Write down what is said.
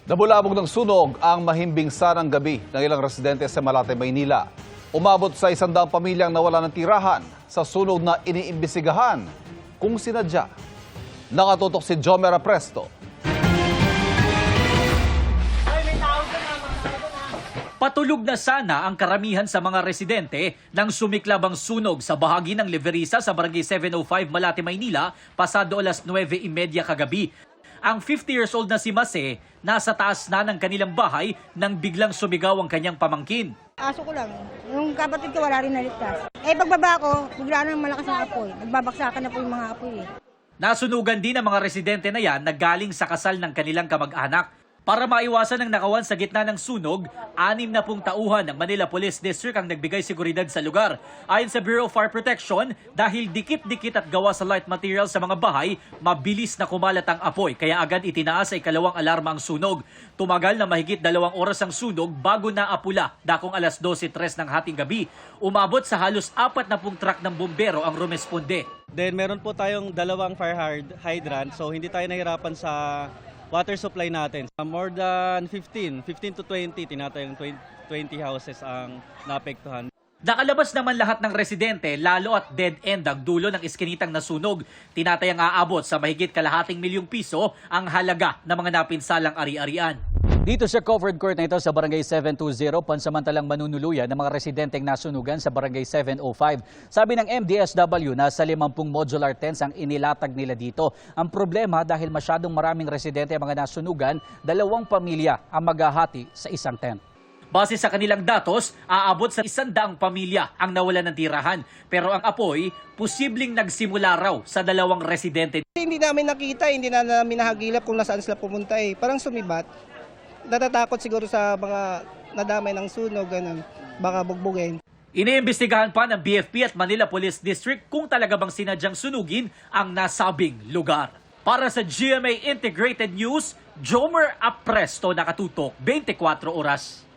Nabulabog ng sunog ang mahimbing sarang gabi ng ilang residente sa Malate, Maynila. Umabot sa 100 pamilyang nawala ng tirahan sa sunog na iniimbisigahan kung sinadya. Nakatutok si Jomer Apresto. Patulog na sana ang karamihan sa mga residente nang sumiklab ang sunog sa bahagi ng Leverisa sa Barangay 705, Malate, Maynila, pasado alas 9:30 kagabi. Ang 50 years old na si Mase, nasa taas na ng kanilang bahay nang biglang sumigaw ang kanyang pamangkin. Aso ko lang. Yung kapatid ko wala rin naligtas. Pagbaba ko, bigla nang malakas ang apoy. Nagbabaksakan na po yung mga apoy Nasunugan din ang mga residente na yan na galing sa kasal ng kanilang kamag-anak. Para maiwasan ang nakawan sa gitna ng sunog, 60 tauhan ng Manila Police District ang nagbigay seguridad sa lugar. Ayon sa Bureau of Fire Protection, dahil dikit-dikit at gawa sa light material sa mga bahay, mabilis na kumalat ang apoy kaya agad itinaas sa ikalawang alarma ang sunog. Tumagal na mahigit 2 oras ang sunog bago naapula dakong alas 12:03 ng hating gabi. Umabot sa halos 40 truck ng bumbero ang rumesponde. Then meron po tayong 2 fire hydrant, so hindi tayo nahirapan sa water supply natin. More than 15 to 20, tinatayang 20 houses ang naapektuhan. Nakalabas naman lahat ng residente, lalo at dead end ang dulo ng iskinitang nasunog. Tinatayang aabot sa mahigit ₱250,000 ang halaga ng mga napinsalang ari-arian. Dito sa covered court na ito sa Barangay 720, pansamantalang manunuluyan ng mga residenteng nasunugan sa Barangay 705. Sabi ng MDSW, nasa 50 modular tents ang inilatag nila dito. Ang problema dahil masyadong maraming residente ang mga nasunugan, 2 pamilya ang maghahati sa isang tent. Base sa kanilang datos, aabot sa 100 pamilya ang nawalan ng tirahan. Pero ang apoy, posibleng nagsimula raw sa 2 residente. Hindi namin nakita, hindi na namin nahagilap kung nasaan sila pumunta Parang sumibat. Natatakot siguro sa mga nadamay ng sunog, ganun. Baka bugbugin. Iniimbestigahan pa ng BFP at Manila Police District kung talaga bang sinadyang sunugin ang nasabing lugar. Para sa GMA Integrated News, Jomer Apresto, nakatutok 24 oras.